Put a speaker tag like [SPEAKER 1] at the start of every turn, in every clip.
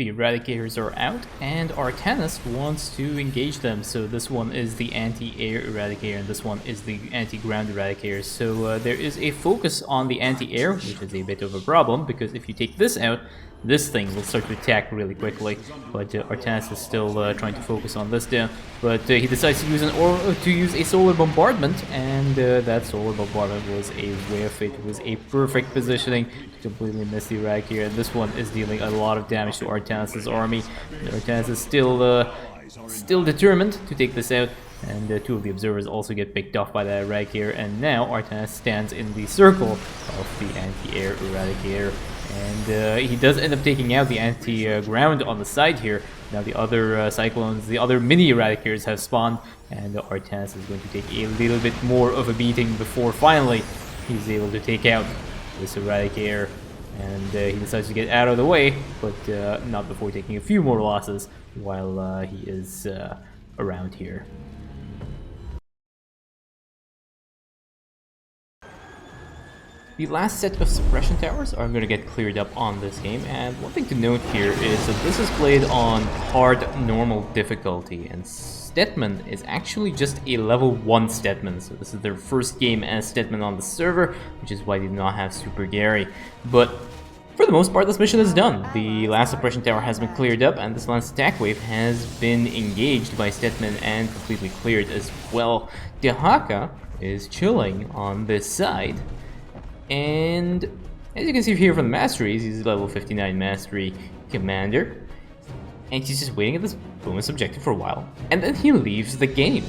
[SPEAKER 1] The Eradicators are out, and Artanis wants to engage them. So this one is the anti-air Eradicator, and this one is the anti-ground Eradicator. So there is a focus on the anti-air, which is a bit of a problem, because if you take this out, this thing will start to attack really quickly. But Artanis is still trying to focus on this down. But he decides to use a solar bombardment, and that solar bombardment was a whiff. It was a perfect positioning to completely miss the Eradicator, and this one is dealing a lot of damage to Artanis' army. Artanis is still determined to take this out, and two of the observers also get picked off by the Eradicator, and now Artanis stands in the circle of the anti-air Eradicator. And he does end up taking out the anti-ground on the side here. Now the other Cyclones, the other mini Eradicators have spawned, and Artanis is going to take a little bit more of a beating before finally he's able to take out this Eradicator. And he decides to get out of the way, but not before taking a few more losses while he is around here. The last set of suppression towers are going to get cleared up on this game, and one thing to note here is that this is played on hard normal difficulty, and Stetman is actually just a level 1 Stetman, so this is their first game as Stetman on the server, which is why they do not have Super Gary. But for the most part, this mission is done. The last suppression tower has been cleared up, and this last attack wave has been engaged by Stetman and completely cleared as well. Dehaka is chilling on this side. And as you can see here from the masteries, he's level 59 mastery commander. And he's just waiting at this bonus objective for a while. And then he leaves the game.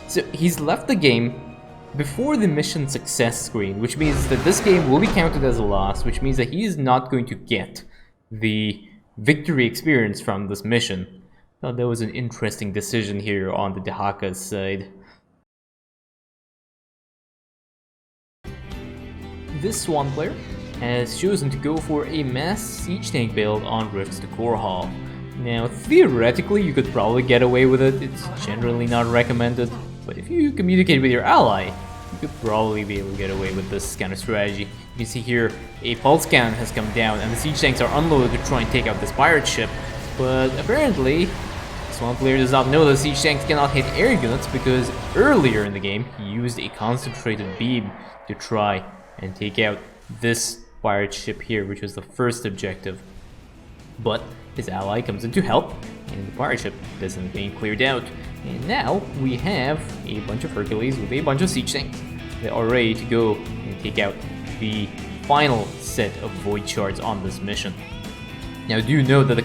[SPEAKER 1] So he's left the game before the mission success screen, which means that this game will be counted as a loss, which means that he is not going to get the victory experience from this mission. I thought that was an interesting decision here on the Dehaka's side. This Swan player has chosen to go for a mass siege tank build on Rifts to Core Hall. Now, theoretically, you could probably get away with it. It's generally not recommended, but if you communicate with your ally, you could probably be able to get away with this kind of strategy. You can see here, a pulse cannon has come down, and the siege tanks are unloaded to try and take out this pirate ship. But apparently, Swan player does not know that siege tanks cannot hit air units, because earlier in the game, he used a concentrated beam to try and take out this pirate ship here, which was the first objective. But his ally comes in to help, and the pirate ship isn't being cleared out. And now we have a bunch of Hercules with a bunch of siege tanks that are ready to go and take out the final set of void shards on this mission. Now do note that the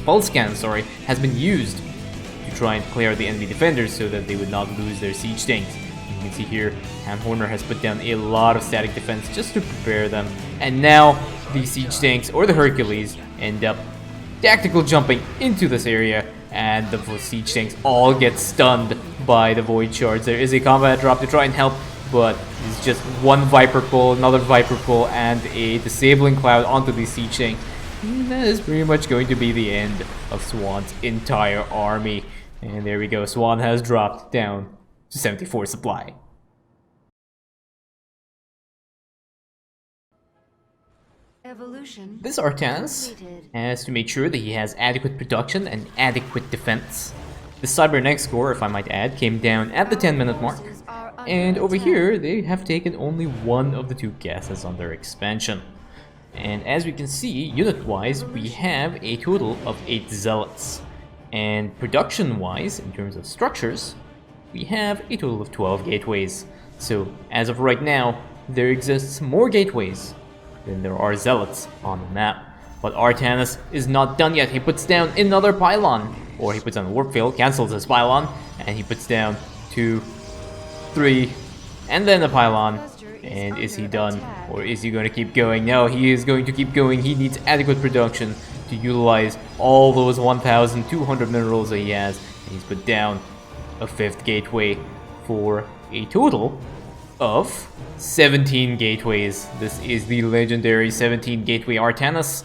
[SPEAKER 1] pulse cannon, has been used to try and clear out the enemy defenders so that they would not lose their siege tanks. You can see here, Ham Horner has put down a lot of static defense just to prepare them, and now the siege tanks or the Hercules end up tactical jumping into this area, and the siege tanks all get stunned by the void shards. There is a combat drop to try and help, but it's just one Viper pull, another Viper pull, and a disabling cloud onto the siege tank. And that is pretty much going to be the end of Swan's entire army. And there we go, Swan has dropped down to 74 supply.
[SPEAKER 2] Evolution.
[SPEAKER 1] This Artanis has to make sure that he has adequate production and adequate defense. The Cybernetic score, if I might add, came down at the 10-minute mark. And over here, they have taken only one of the two gases on their expansion. And as we can see, unit-wise, we have a total of 8 Zealots. And production-wise, in terms of structures, we have a total of 12 gateways. So, as of right now, there exists more gateways than there are Zealots on the map. But Artanis is not done yet. He puts down another pylon, or he puts down a warp field, cancels his pylon, and he puts down 2, 3, and then a pylon. And is he done, or is he going to keep going? No, he is going to keep going. He needs adequate production to utilize all those 1,200 minerals that he has. And he's put down a 5th gateway for a total of 17 gateways. This is the legendary 17 gateway Artanis,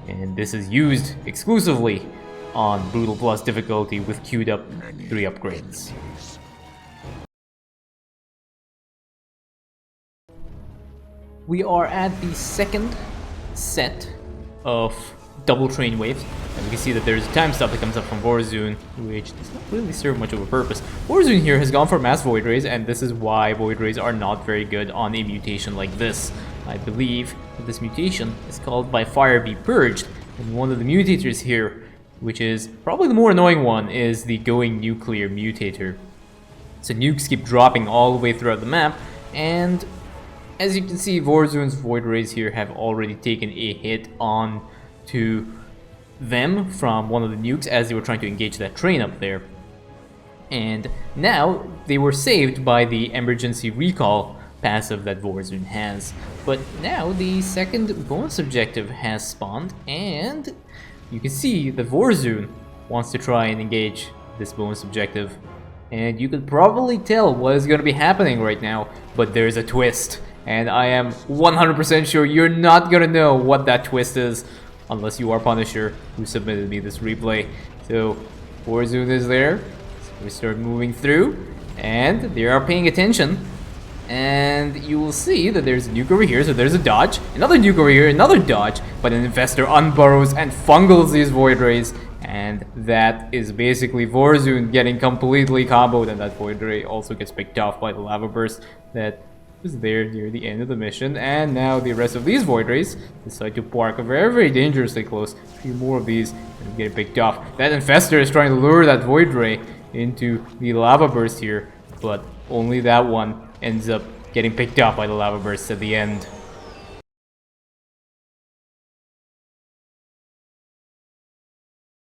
[SPEAKER 1] and this is used exclusively on Brutal Plus difficulty with queued up 3 upgrades. We are at the second set of double train waves. And we can see that there's a time stop that comes up from Warzone, which does not really serve much of a purpose. Warzone here has gone for mass Void Rays, and this is why Void Rays are not very good on a mutation like this. I believe that this mutation is called by Fire Be Purged, and one of the mutators here, which is probably the more annoying one, is the Going Nuclear mutator. So nukes keep dropping all the way throughout the map, and as you can see, Warzone's Void Rays here have already taken a hit on to them from one of the nukes as they were trying to engage that train up there. And now they were saved by the emergency recall passive that Warzone has. But now the second bonus objective has spawned, and you can see that Warzone wants to try and engage this bonus objective. And you could probably tell what is going to be happening right now, but there's a twist. And I am 100% sure you're not going to know what that twist is unless you are Punisher, who submitted me this replay. So Warzone is there. So we start moving through, and they are paying attention. And you will see that there's a nuke over here, so there's a dodge. Another nuke over here, another dodge. But an Infestor unburrows and fungles these Void Rays. And that is basically Warzone getting completely comboed, and that Void Ray also gets picked off by the Lava Burst that was there near the end of the mission. And now the rest of these Void Rays decide to park very, very dangerously close. A few more of these and get picked off. That Infestor is trying to lure that Void Ray into the Lava Burst here, but only that one ends up getting picked off by the Lava Burst at the end.